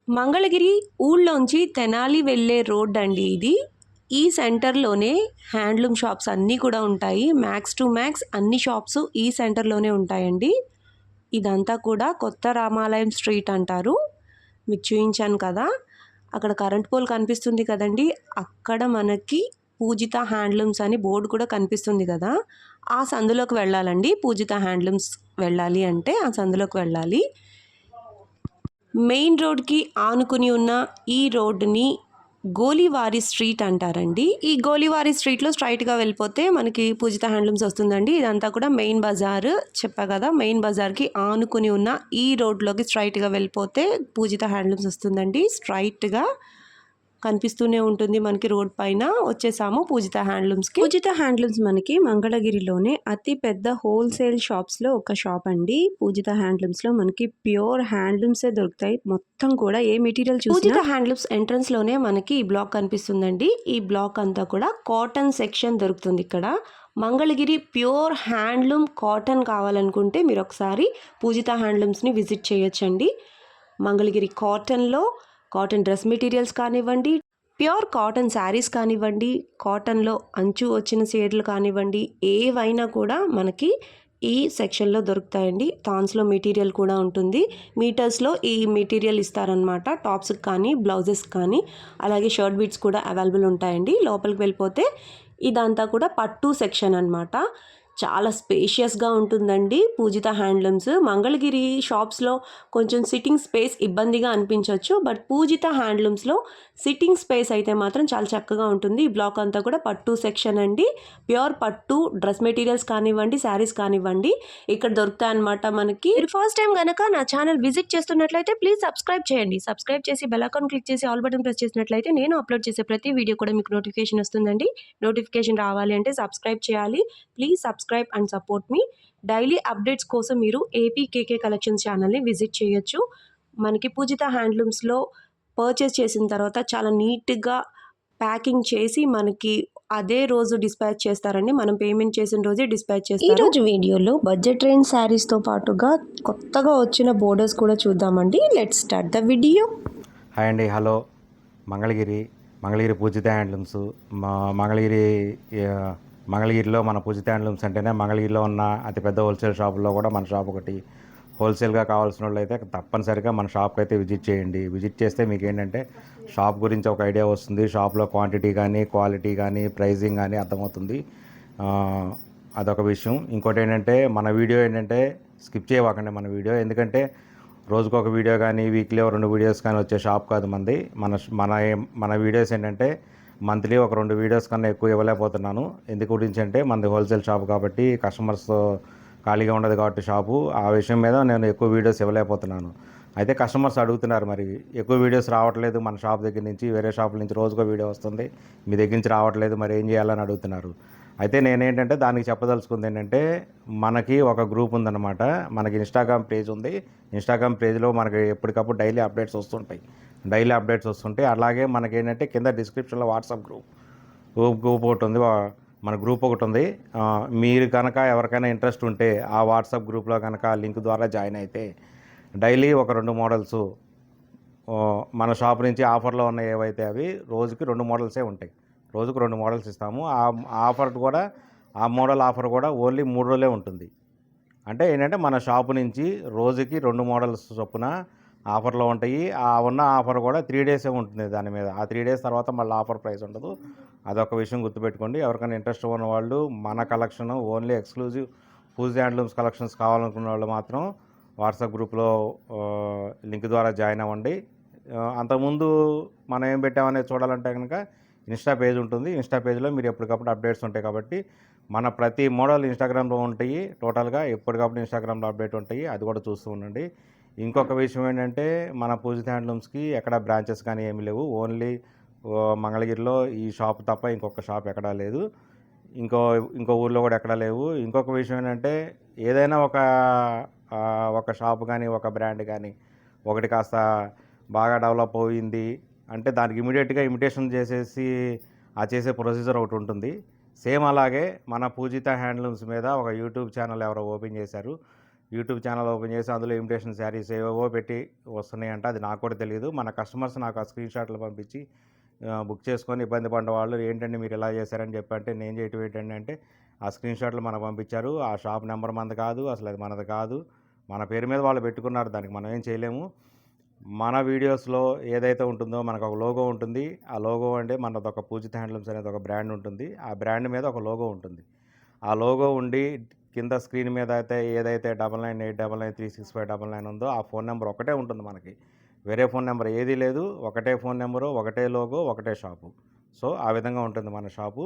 మంగళగిరి ఊళ్ళోంచి తెనాలి వెళ్ళే రోడ్ అండి ఇది. ఈ సెంటర్‌లోనే హ్యాండ్లూమ్ షాప్స్ అన్నీ కూడా ఉంటాయి. మ్యాక్స్ టు మ్యాక్స్ అన్ని షాప్స్ ఈ సెంటర్‌లోనే ఉంటాయండి. ఇదంతా కూడా కొత్త రామాలయం స్ట్రీట్ అంటారు. మీకు చూయించాను కదా! అక్కడ కరెంట్ పోల్ కనిపిస్తుంది కదండీ! అక్కడ మనకి పూజిత హ్యాండ్లూమ్స్ అని బోర్డ్ కూడా కనిపిస్తుంది కదా! ఆ సందులోకి వెళ్ళాలండి. పూజిత హ్యాండ్లూమ్స్ వెళ్ళాలి అంటే ఆ సందులోకి వెళ్ళాలి. మెయిన్ రోడ్‌కి ఆనుకుని ఉన్న ఈ రోడ్డుని గోలివారి స్ట్రీట్ అంటారండి. ఈ గోలివారి స్ట్రీట్‌లో స్ట్రెయిట్‌గా వెళ్ళిపోతే మనకి పూజిత హ్యాండ్లూమ్స్ వస్తుందండి. ఇదంతా కూడా మెయిన్ బజార్ చెప్పా కదా! మెయిన్ బజార్‌కి ఆనుకుని ఉన్న ఈ రోడ్‌లోకి స్ట్రెయిట్‌గా వెళ్ళిపోతే పూజిత హ్యాండ్లూమ్స్ వస్తుందండి. స్ట్రెయిట్‌గా కనిపిస్తూనే ఉంటుంది మనకి రోడ్ పైన. వచ్చేసాము పూజిత హ్యాండ్లూమ్స్‌కి. పూజిత హ్యాండ్లూమ్స్ మనకి మంగళగిరిలోనే అతి పెద్ద హోల్సేల్ షాప్స్‌లో ఒక షాప్ అండి. పూజిత హ్యాండ్లూమ్స్‌లో మనకి ప్యూర్ హ్యాండ్లూమ్సే దొరుకుతాయి. మొత్తం కూడా ఏ మెటీరియల్ చూసినా పూజిత హ్యాండ్లూమ్స్ ఎంట్రన్స్‌లోనే మనకి ఈ బ్లాక్ కనిపిస్తుందండి. ఈ బ్లాక్ అంతా కూడా కాటన్ సెక్షన్ దొరుకుతుంది ఇక్కడ. మంగళగిరి ప్యూర్ హ్యాండ్లూమ్ కాటన్ కావాలనుకుంటే మీరు ఒకసారి పూజిత హ్యాండ్లూమ్స్‌ని విజిట్ చేయొచ్చండి. మంగళగిరి కాటన్లో కాటన్ డ్రెస్ మెటీరియల్స్ కానివ్వండి, ప్యూర్ కాటన్ శారీస్ కానివ్వండి, కాటన్లో అంచు వచ్చిన చీరలు కానివ్వండి, ఏవైనా కూడా మనకి ఈ సెక్షన్లో దొరుకుతాయండి. థాన్స్లో మెటీరియల్ కూడా ఉంటుంది. మీటర్స్లో ఈ మెటీరియల్ ఇస్తారనమాట. టాప్స్కి కానీ బ్లౌజెస్కి కానీ అలాగే షర్ట్ బీట్స్ కూడా అవైలబుల్ ఉంటాయండి. లోపలికి వెళ్ళిపోతే ఇదంతా కూడా పట్టు సెక్షన్ అనమాట. చాలా స్పేషియస్గా ఉంటుందండి పూజిత హ్యాండ్లూమ్స్. మంగళగిరి షాప్స్లో కొంచెం సిట్టింగ్ స్పేస్ ఇబ్బందిగా అనిపించవచ్చు. బట్ పూజిత హ్యాండ్లూమ్స్లో సిట్టింగ్ స్పేస్ అయితే మాత్రం చాలా చక్కగా ఉంటుంది. ఈ బ్లాక్ అంతా కూడా పట్టు సెక్షన్ అండి. ప్యూర్ పట్టు డ్రెస్ మెటీరియల్స్ కానివ్వండి, శారీస్ కానివ్వండి ఇక్కడ దొరుకుతాయి అనమాట మనకి. మీరు ఫస్ట్ టైం కనుక నా ఛానల్ విజిట్ చేస్తున్నట్లయితే ప్లీజ్ సబ్స్క్రైబ్ చేయండి. సబ్స్క్రైబ్ చేసి బెల్ ఐకాన్ క్లిక్ చేసి ఆల్ బటన్ ప్రెస్ చేసినట్లయితే నేను అప్లోడ్ చేసే ప్రతి వీడియో కూడా మీకు నోటిఫికేషన్ వస్తుందండి. నోటిఫికేషన్ రావాలి అంటే సబ్స్క్రైబ్ చేయాలి. Please subscribe and support me. Daily updates కోసం మీరు ఏపీకేకే కలెక్షన్స్ ఛానల్ని విజిట్ చేయొచ్చు. మనకి పూజిత హ్యాండ్లూమ్స్లో పర్చేస్ చేసిన తర్వాత చాలా నీట్గా ప్యాకింగ్ చేసి మనకి అదే రోజు డిస్పాచ్ చేస్తారండి. మనం పేమెంట్ చేసిన రోజే డిస్పాచ్ చేస్తారు. ఈరోజు వీడియోలో బడ్జెట్ రేంజ్ శారీస్తో పాటుగా కొత్తగా వచ్చిన బోర్డర్స్ కూడా చూద్దామండి. Let's start the video. Hi అండి, హలో. మంగళగిరి పూజిత హ్యాండ్లూమ్స్. మంగళగిరిలో మన పూజిత హ్యాండ్లూమ్స్ అంటేనే మంగళగిరిలో ఉన్న అతిపెద్ద హోల్సేల్ షాపుల్లో కూడా మన షాప్ ఒకటి. హోల్సేల్గా కావాల్సిన వాళ్ళు అయితే తప్పనిసరిగా మన షాప్కి అయితే విజిట్ చేయండి. విజిట్ చేస్తే మీకు ఏంటంటే షాప్ గురించి ఒక ఐడియా వస్తుంది. షాప్లో క్వాంటిటీ కానీ, క్వాలిటీ కానీ, ప్రైజింగ్ కానీ అర్థమవుతుంది. అదొక విషయం. ఇంకోటి ఏంటంటే మన వీడియో ఏంటంటే స్కిప్ చేయవాకండి మన వీడియో. ఎందుకంటే రోజుకు ఒక వీడియో కానీ, వీక్లీ 2 వీడియోస్ కానీ వచ్చే షాప్ కాదు మనది. మన వీడియోస్ ఏంటంటే మంత్లీ ఒక 2 వీడియోస్ కన్నా ఎక్కువ ఇవ్వలేకపోతున్నాను. ఎందుకు గురించి అంటే మనది హోల్సేల్ షాప్ కాబట్టి కస్టమర్స్ ఖాళీగా ఉండదు కాబట్టి షాపు. ఆ విషయం మీద నేను ఎక్కువ వీడియోస్ ఇవ్వలేకపోతున్నాను. అయితే కస్టమర్స్ అడుగుతున్నారు, మరి ఎక్కువ వీడియోస్ రావట్లేదు మన షాప్ దగ్గర నుంచి, వేరే షాపుల నుంచి రోజుకో వీడియో వస్తుంది, మీ దగ్గర నుంచి రావట్లేదు, మరి ఏం చేయాలని అడుగుతున్నారు. అయితే నేనేంటంటే దానికి చెప్పదలుచుకుంది ఏంటంటే మనకి ఒక గ్రూప్ ఉందన్నమాట. మనకి ఇన్స్టాగ్రామ్ పేజ్ ఉంది. ఇన్స్టాగ్రామ్ పేజ్లో మనకి ఎప్పటికప్పుడు డైలీ అప్డేట్స్ వస్తుంటాయి. అలాగే మనకేంటంటే కింద డిస్క్రిప్షన్లో వాట్సాప్ గ్రూప్ ఒకటి ఉంది. మన గ్రూప్ ఒకటి ఉంది. మీరు కనుక ఎవరికైనా ఇంట్రెస్ట్ ఉంటే ఆ వాట్సాప్ గ్రూప్లో కనుక లింక్ ద్వారా జాయిన్ అయితే డైలీ ఒక 2 మోడల్స్ మన షాప్ నుంచి ఆఫర్లో ఉన్న ఏవైతే అవి రోజుకి 2 మోడల్సే ఉంటాయి. రోజుకు 2 మోడల్స్ ఇస్తాము. ఆ మోడల్ ఆఫర్ కూడా ఓన్లీ 3 రోజులే ఉంటుంది. అంటే ఏంటంటే మన షాపు నుంచి రోజుకి 2 మోడల్స్ చొప్పున ఆఫర్లో ఉంటాయి. ఆ ఉన్న ఆఫర్ కూడా 3 డేసే ఉంటుంది దాని మీద. ఆ 3 డేస్ తర్వాత మళ్ళీ ఆఫర్ ప్రైస్ ఉండదు. అదొక విషయం గుర్తుపెట్టుకోండి. ఎవరికైనా ఇంట్రెస్ట్ ఉన్న వాళ్ళు మన కలెక్షన్ ఓన్లీ ఎక్స్క్లూజివ్ పూజిత హ్యాండ్లూమ్స్ కలెక్షన్స్ కావాలనుకున్న వాళ్ళు మాత్రం వాట్సాప్ గ్రూప్లో లింక్ ద్వారా జాయిన్ అవ్వండి. అంతకుముందు మనం ఏం పెట్టామనేది చూడాలంటే కనుక ఇన్స్టా పేజ్ ఉంటుంది. ఇన్స్టా పేజ్లో మీరు ఎప్పటికప్పుడు అప్డేట్స్ ఉంటాయి కాబట్టి మన ప్రతి మోడల్ ఇన్స్టాగ్రామ్లో ఉంటాయి. టోటల్గా ఎప్పటికప్పుడు ఇన్స్టాగ్రామ్లో అప్డేట్ ఉంటాయి. అది కూడా చూస్తూ ఉండండి. ఇంకొక విషయం ఏంటంటే మన పూజిత హ్యాండ్లూమ్స్కి ఎక్కడ బ్రాంచెస్ కానీ ఏమీ లేవు. ఓన్లీ మంగళగిరిలో ఈ షాప్ తప్ప ఇంకొక షాప్ ఎక్కడా లేదు. ఇంకో ఊర్లో కూడా ఎక్కడా లేవు. ఇంకొక విషయం ఏంటంటే ఏదైనా ఒక షాప్ కానీ, ఒక బ్రాండ్ కానీ ఒకటి కాస్త బాగా డెవలప్ అయింది అంటే దానికి ఇమీడియట్గా ఇమిటేషన్ చేసేసి చేసే ప్రొసీజర్ ఒకటి ఉంటుంది. సేమ్ అలాగే మన పూజిత హ్యాండ్లూమ్స్ మీద ఒక యూట్యూబ్ ఛానల్ ఎవరో ఓపెన్ చేశారు. యూట్యూబ్ ఛానల్ ఓపెన్ చేసి అందులో ఇమిటేషన్ శారీస్ ఏవేవో పెట్టి వస్తున్నాయంట. అది నాకు కూడా తెలియదు. మన కస్టమర్స్ నాకు ఆ స్క్రీన్ షాట్లు పంపించి బుక్ చేసుకొని ఇబ్బంది పడ్డ వాళ్ళు ఏంటంటే మీరు ఇలా చేశారని చెప్పంటే నేను చేయటం ఏంటంటే అంటే ఆ స్క్రీన్ షాట్లు మనకు పంపించారు. ఆ షాప్ నెంబర్ మనది కాదు, అసలు అది మనది కాదు. మన పేరు మీద వాళ్ళు పెట్టుకున్నారు, దానికి మనం ఏం చేయలేము. మన వీడియోస్లో ఏదైతే ఉంటుందో మనకు ఒక లోగో ఉంటుంది. ఆ లోగో అంటే మనది ఒక పూజిత హ్యాండ్లూమ్స్ అనేది ఒక బ్రాండ్ ఉంటుంది. ఆ బ్రాండ్ మీద ఒక లోగో ఉంటుంది. ఆ లోగో ఉండి కింద స్క్రీన్ మీద అయితే ఏదైతే 9989936599 ఉందో ఆ ఫోన్ నెంబర్ ఒకటే ఉంటుంది మనకి. వేరే ఫోన్ నెంబర్ ఏదీ లేదు. ఒకటే ఫోన్ నెంబరు, ఒకటే లోగో, ఒకటే షాపు. సో ఆ విధంగా ఉంటుంది మన షాపు.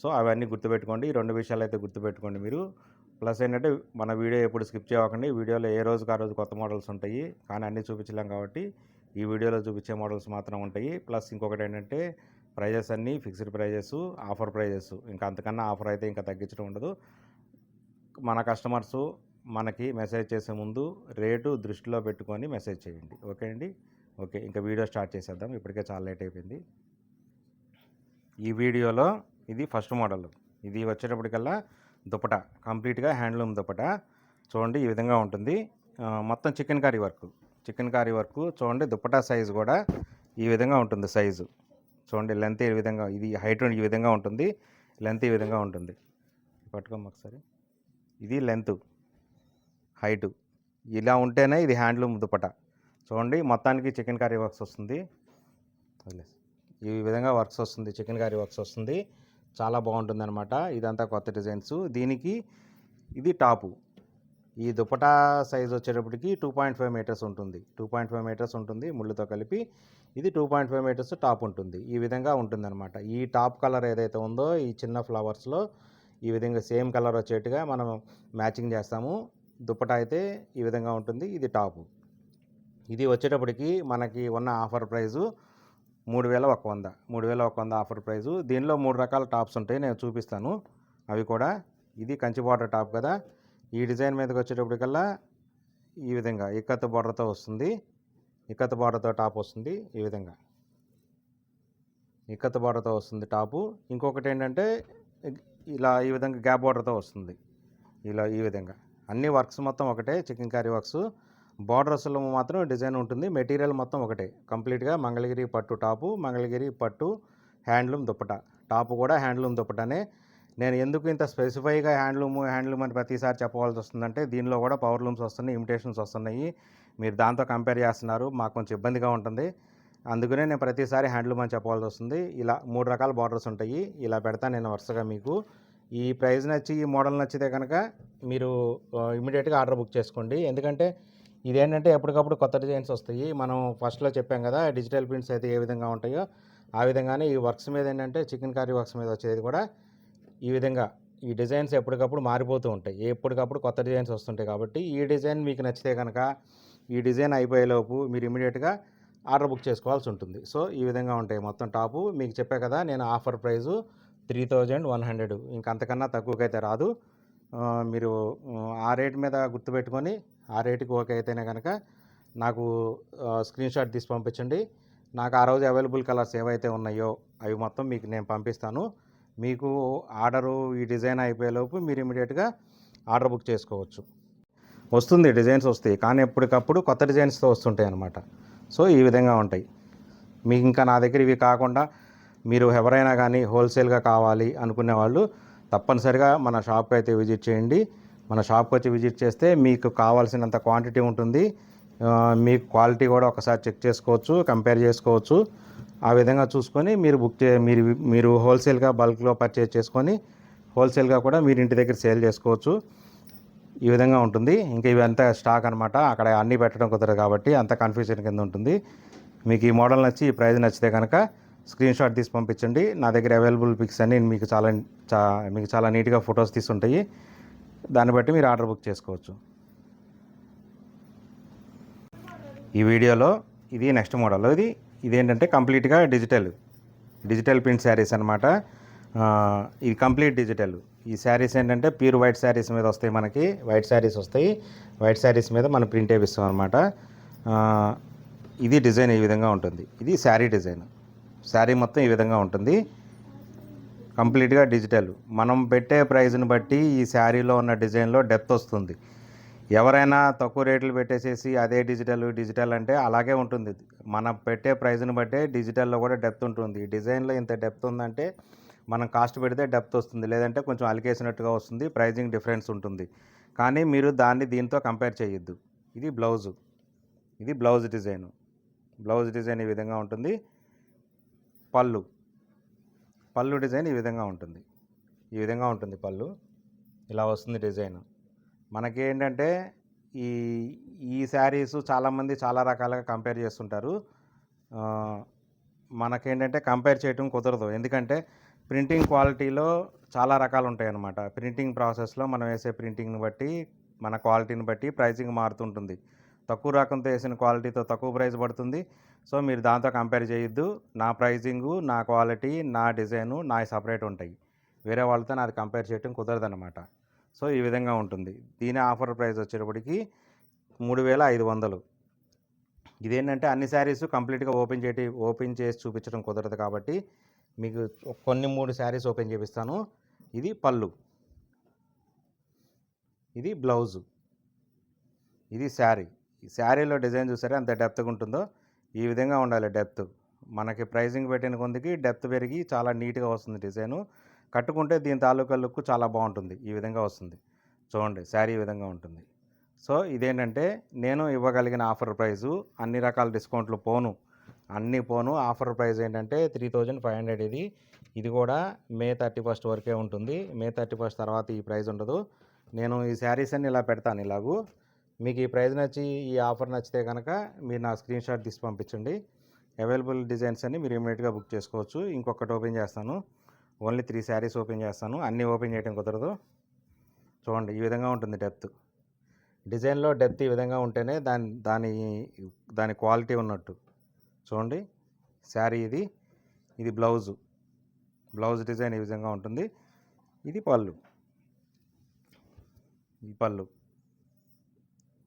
సో అవన్నీ గుర్తుపెట్టుకోండి. ఈ 2 విషయాలు అయితే గుర్తుపెట్టుకోండి మీరు. ప్లస్ ఏంటంటే మన వీడియో ఎప్పుడు స్కిప్ చేయకండి. వీడియోలో ఏ రోజుకి ఆ రోజు కొత్త మోడల్స్ ఉంటాయి, కానీ అన్నీ చూపించలేం కాబట్టి ఈ వీడియోలో చూపించే మోడల్స్ మాత్రం ఉంటాయి. ప్లస్ ఇంకొకటి ఏంటంటే ప్రైజెస్ అన్నీ ఫిక్స్డ్ ప్రైజెస్, ఆఫర్ ప్రైజెస్. ఇంకా అంతకన్నా ఆఫర్ అయితే ఇంకా తగ్గించడం ఉండదు. మన కస్టమర్సు మనకి మెసేజ్ చేసే ముందు రేటు దృష్టిలో పెట్టుకొని మెసేజ్ చేయండి. ఓకే అండి. ఓకే, ఇంకా వీడియో స్టార్ట్ చేసేద్దాం. ఇప్పటికే చాలా లేట్ అయిపోయింది. ఈ వీడియోలో ఇది ఫస్ట్ మోడల్. ఇది వచ్చేటప్పటికల్లా దుపటా, కంప్లీట్గా హ్యాండ్లూమ్ దుపటా. చూడండి ఈ విధంగా ఉంటుంది. మొత్తం చికెన్ కారీ వర్క్. చూడండి దుపటా సైజు కూడా ఈ విధంగా ఉంటుంది. సైజు చూడండి, లెంత్ ఈ విధంగా, ఇది హైట్ ఈ విధంగా ఉంటుంది, లెంత్ ఈ విధంగా ఉంటుంది. పట్టుకోమ్మ ఒకసారి. ఇది లెంత్, హైటు ఇలా ఉంటేనే ఇది హ్యాండ్లూమ్ దుపటా. చూడండి మొత్తానికి చికెన్ కారీ వర్క్స్ వస్తుంది. ఈ విధంగా వర్క్స్ వస్తుంది, చికెన్ కారీ వర్క్స్ వస్తుంది. చాలా బాగుంటుంది అనమాట. ఇదంతా కొత్త డిజైన్స్. దీనికి ఇది టాపు. ఈ దుపటా సైజ్ వచ్చేటప్పటికి 2.5 మీటర్స్ ఉంటుంది. 2.5 మీటర్స్ ఉంటుంది ముళ్ళుతో కలిపి. ఇది 2.5 మీటర్స్ టాప్ ఉంటుంది. ఈ విధంగా ఉంటుందన్నమాట. ఈ టాప్ కలర్ ఏదైతే ఉందో ఈ చిన్న ఫ్లవర్స్లో ఈ విధంగా సేమ్ కలర్ వచ్చేట్టుగా మనం మ్యాచింగ్ చేస్తాము. దుపటా అయితే ఈ విధంగా ఉంటుంది. ఇది టాపు. ఇది వచ్చేటప్పటికి మనకి ఉన్న ఆఫర్ ప్రైజు 3100 ఆఫర్ ప్రైజు. దీనిలో 3 రకాల టాప్స్ ఉంటాయి, నేను చూపిస్తాను అవి కూడా. ఇది కంచి బార్డర్ టాప్ కదా. ఈ డిజైన్ మీదకి వచ్చేటప్పటికల్లా ఈ విధంగా ఇక్కత్ బార్డర్తో వస్తుంది. ఇక్కత్ బార్డర్తో టాప్ వస్తుంది. ఈ విధంగా ఇక్కత్ బార్డర్తో వస్తుంది టాపు. ఇంకొకటి ఏంటంటే ఇలా ఈ విధంగా గ్యాప్ బార్డర్తో వస్తుంది. ఇలా ఈ విధంగా అన్ని వర్క్స్ మొత్తం ఒకటే, చికెన్ కారీ వర్క్స్. బార్డర్స్లో మాత్రం డిజైన్ ఉంటుంది. మెటీరియల్ మొత్తం ఒకటే, కంప్లీట్గా మంగళగిరి పట్టు టాపు, మంగళగిరి పట్టు హ్యాండ్లూమ్ దుపటా. టాపు కూడా హ్యాండ్లూమ్ దుపటానే. నేను ఎందుకు ఇంత స్పెసిఫైగా హ్యాండ్లూమ్ అని ప్రతిసారి చెప్పవలసి వస్తుందంటే దీనిలో కూడా పవర్ లూమ్స్ వస్తున్నాయి, ఇమిటేషన్స్ వస్తున్నాయి. మీరు దాంతో కంపేర్ చేస్తున్నారు, మాకు కొంచెం ఇబ్బందిగా ఉంటుంది. అందుకనే నేను ప్రతిసారి హ్యాండ్లూమ్ అని చెప్పవలసి వస్తుంది. ఇలా 3 రకాల బార్డర్స్ ఉంటాయి. ఇలా పెడతాను నేను వరుసగా. మీకు ఈ ప్రైస్ నచ్చి ఈ మోడల్ నచ్చితే కనుక మీరు ఇమీడియట్గా ఆర్డర్ బుక్ చేసుకోండి. ఎందుకంటే ఇదేంటంటే ఎప్పటికప్పుడు కొత్త డిజైన్స్ వస్తాయి. మనం ఫస్ట్లో చెప్పాం కదా డిజిటల్ ప్రింట్స్ అయితే ఏ విధంగా ఉంటాయో ఆ విధంగానే ఈ వర్క్స్ మీద ఏంటంటే చికెన్ కారీ వర్క్స్ మీద వచ్చేది కూడా ఈ విధంగా ఈ డిజైన్స్ ఎప్పటికప్పుడు మారిపోతూ ఉంటాయి. ఎప్పటికప్పుడు కొత్త డిజైన్స్ వస్తుంటాయి. కాబట్టి ఈ డిజైన్ మీకు నచ్చితే కనుక ఈ డిజైన్ అయిపోయేలోపు మీరు ఇమీడియట్గా ఆర్డర్ బుక్ చేసుకోవాల్సి ఉంటుంది. సో ఈ విధంగా ఉంటాయి మొత్తం టాపు. మీకు చెప్పే కదా నేను ఆఫర్ ప్రైజు 3100. ఇంక అంతకన్నా తక్కువకైతే రాదు. మీరు ఆ రేట్ మీద గుర్తుపెట్టుకొని ఆ రేటుకి ఓకే అయితేనే కనుక నాకు స్క్రీన్ షాట్ తీసి పంపించండి. నాకు ఆ రోజు అవైలబుల్ కలర్స్ ఏవైతే ఉన్నాయో అవి మొత్తం మీకు నేను పంపిస్తాను. మీకు ఆర్డరు ఈ డిజైన్ అయిపోయేలోపు మీరు ఇమీడియట్గా ఆర్డర్ బుక్ చేసుకోవచ్చు. వస్తుంది, డిజైన్స్ వస్తాయి, కానీ ఎప్పటికప్పుడు కొత్త డిజైన్స్తో వస్తుంటాయి అన్నమాట. సో ఈ విధంగా ఉంటాయి. మీకు ఇంకా నా దగ్గర ఇవి కాకుండా మీరు ఎవరైనా కానీ హోల్సేల్గా కావాలి అనుకునే వాళ్ళు తప్పనిసరిగా మన షాప్కి అయితే విజిట్ చేయండి. మన షాప్కి వచ్చి విజిట్ చేస్తే మీకు కావాల్సినంత క్వాంటిటీ ఉంటుంది. మీకు క్వాలిటీ కూడా ఒకసారి చెక్ చేసుకోవచ్చు, కంపేర్ చేసుకోవచ్చు. ఆ విధంగా చూసుకొని మీరు మీరు హోల్సేల్గా బల్క్లో పర్చేజ్ చేసుకొని హోల్సేల్గా కూడా మీరు ఇంటి దగ్గర సేల్ చేసుకోవచ్చు. ఈ విధంగా ఉంటుంది. ఇంకా ఇవి అంతా స్టాక్ అనమాట. అక్కడ అన్నీ పెట్టడం కుదరదు కాబట్టి అంత కన్ఫ్యూజన్ కింద ఉంటుంది. మీకు ఈ మోడల్ నచ్చి ఈ ప్రైస్ నచ్చితే కనుక స్క్రీన్ షాట్ తీసి పంపించండి. నా దగ్గర అవైలబుల్ పిక్స్ అన్నీ మీకు చాలా నీట్గా ఫొటోస్ తీసుంటాయి. దాన్ని బట్టి మీరు ఆర్డర్ బుక్ చేసుకోవచ్చు. ఈ వీడియోలో ఇది నెక్స్ట్ మోడల్. ఇదేంటంటే కంప్లీట్గా డిజిటల్ ప్రింట్ శారీస్ అనమాట. ఇది కంప్లీట్ డిజిటల్. ఈ శారీస్ ఏంటంటే ప్యూర్ వైట్ శారీస్ మీద వస్తాయి. మనకి వైట్ శారీస్ వస్తాయి. వైట్ శారీస్ మీద మనం ప్రింట్ వేపిస్తాం అనమాట. ఇది డిజైన్ ఈ విధంగా ఉంటుంది. ఇది శారీ డిజైన్. శారీ మొత్తం ఈ విధంగా ఉంటుంది. కంప్లీట్గా డిజిటల్. మనం పెట్టే ప్రైజ్ని బట్టి ఈ శారీలో ఉన్న డిజైన్లో డెప్త్ వస్తుంది. ఎవరైనా తక్కువ రేట్లు పెట్టేసేసి అదే డిజిటల్ అంటే అలాగే ఉంటుంది. మనం పెట్టే ప్రైస్ని బట్టే డిజిటల్లో కూడా డెప్త్ ఉంటుంది. డిజైన్లో ఇంత డెప్త్ ఉందంటే మనం కాస్ట్ పెడితే డెప్త్ వస్తుంది, లేదంటే కొంచెం అలికేసినట్టుగా వస్తుంది, ప్రైజింగ్ డిఫరెన్స్ ఉంటుంది. కానీ మీరు దాన్ని దీంతో కంపేర్ చేయొద్దు. ఇది బ్లౌజ్ డిజైన్ ఈ విధంగా ఉంటుంది. పళ్ళు డిజైన్ ఈ విధంగా ఉంటుంది. పళ్ళు ఇలా వస్తుంది డిజైన్. మనకేంటంటే ఈ ఈ శారీస్ చాలామంది చాలా రకాలుగా కంపేర్ చేస్తుంటారు. మనకేంటంటే కంపేర్ చేయటం కుదరదు. ఎందుకంటే ప్రింటింగ్ క్వాలిటీలో చాలా రకాలు ఉంటాయన్నమాట. ప్రింటింగ్ ప్రాసెస్లో మనం వేసే ప్రింటింగ్ని బట్టి, మన క్వాలిటీని బట్టి ప్రైసింగ్ మారుతుంటుంది. తక్కువ రకంతో వేసిన క్వాలిటీతో తక్కువ ప్రైస్ పడుతుంది. సో మీరు దాంతో కంపేర్ చేయొద్దు. నా ప్రైజింగు, నా క్వాలిటీ, నా డిజైను నా సపరేట్ ఉంటాయి. వేరే వాళ్ళతో నాది కంపేర్ చేయటం కుదరదన్నమాట. సో ఈ విధంగా ఉంటుంది. దీని ఆఫర్ ప్రైస్ వచ్చేటప్పటికి 3500. ఇదేంటంటే అన్ని శారీస్ కంప్లీట్గా ఓపెన్ చేసి చూపించడం కుదరదు కాబట్టి మీకు కొన్ని 3 శారీస్ ఓపెన్ చేపిస్తాను. ఇది పళ్ళు, ఇది బ్లౌజు, ఇది శారీ. ఈ శారీలో డిజైన్ చూసారా ఎంత డెప్త్గా ఉంటుందో. ఈ విధంగా ఉండాలి డెప్త్. మనకి ప్రైజింగ్ పెట్టిన కొందికి డెప్త్ పెరిగి చాలా నీట్గా వస్తుంది డిజైను. కట్టుకుంటే దీని తాలూకా లుక్ చాలా బాగుంటుంది. ఈ విధంగా వస్తుంది చూడండి. శారీ ఈ విధంగా ఉంటుంది. సో ఇదేంటంటే నేను ఇవ్వగలిగిన ఆఫర్ ప్రైజు. అన్ని రకాల డిస్కౌంట్లు పోను. ఆఫర్ ప్రైస్ ఏంటంటే 3500. ఇది కూడా మే 31 వరకే ఉంటుంది. మే 31 తర్వాత ఈ ప్రైస్ ఉండదు. నేను ఈ శారీస్ అన్ని ఇలా పెడతాను. ఇలాగూ మీకు ఈ ప్రైస్ నచ్చి, ఈ ఆఫర్ నచ్చితే కనుక మీరు నా స్క్రీన్ షాట్ తీసి పంపించండి. అవైలబుల్ డిజైన్స్ అన్ని మీరు ఇమీడియట్గా బుక్ చేసుకోవచ్చు. ఇంకొకటి ఓపెన్ చేస్తాను. ఓన్లీ 3 శారీస్ ఓపెన్ చేస్తాను. అన్నీ ఓపెన్ చేయడం కుదరదు. చూడండి ఈ విధంగా ఉంటుంది డెప్త్. డిజైన్లో డెప్త్ ఈ విధంగా ఉంటేనే దాని క్వాలిటీ ఉన్నట్టు. చూడండి శారీ ఇది బ్లౌజ్ డిజైన్ ఈ విధంగా ఉంటుంది. ఇది పళ్ళు,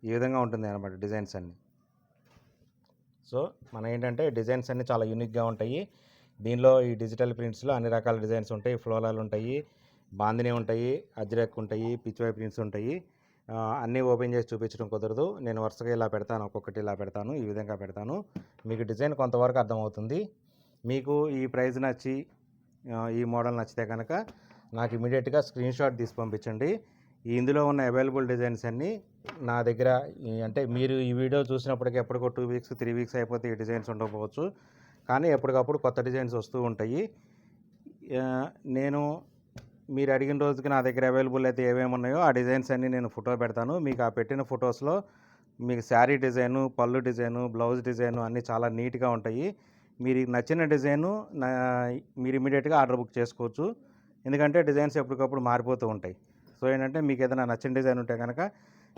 ఈ విధంగా ఉంటుంది అన్నమాట డిజైన్స్ అన్నీ. సో మన ఏంటంటే డిజైన్స్ అన్నీ చాలా యూనిక్గా ఉంటాయి. దీనిలో ఈ డిజిటల్ ప్రింట్స్లో అన్ని రకాల డిజైన్స్ ఉంటాయి. ఫ్లోరాలు ఉంటాయి, బాందిని ఉంటాయి, అజ్రక్ ఉంటాయి, పిచ్వై ప్రింట్స్ ఉంటాయి. అన్నీ ఓపెన్ చేసి చూపించడం కుదరదు. నేను వరుసగా ఇలా పెడతాను, ఒక్కొక్కటి ఇలా పెడతాను, ఈ విధంగా పెడతాను. మీకు డిజైన్ కొంతవరకు అర్థమవుతుంది. మీకు ఈ ప్రైస్ నచ్చి, ఈ మోడల్ నచ్చితే కనుక నాకు ఇమీడియట్గా స్క్రీన్ షాట్ తీసి పంపించండి. ఇందులో ఉన్న అవైలబుల్ డిజైన్స్ అన్నీ నా దగ్గర, అంటే మీరు ఈ వీడియో చూసినప్పటికీ ఎప్పటికో 2 వీక్స్ 3 వీక్స్ అయిపోతే ఈ డిజైన్స్ ఉండకపోవచ్చు. కానీ ఎప్పటికప్పుడు కొత్త డిజైన్స్ వస్తూ ఉంటాయి. నేను మీరు అడిగిన రోజుకి నా దగ్గర అవైలబుల్ అయితే ఏమేమి ఉన్నాయో ఆ డిజైన్స్ అన్నీ నేను ఫోటో పెడతాను. మీకు ఆ పెట్టిన ఫొటోస్లో మీకు శారీ డిజైను, పళ్ళు డిజైను, బ్లౌజ్ డిజైను అన్నీ చాలా నీట్గా ఉంటాయి. మీరు నచ్చిన డిజైను మీరు ఇమీడియట్గా ఆర్డర్ బుక్ చేసుకోవచ్చు. ఎందుకంటే డిజైన్స్ ఎప్పటికప్పుడు మారిపోతూ ఉంటాయి. సో ఏంటంటే మీకు ఏదైనా నచ్చిన డిజైన్ ఉంటే కనుక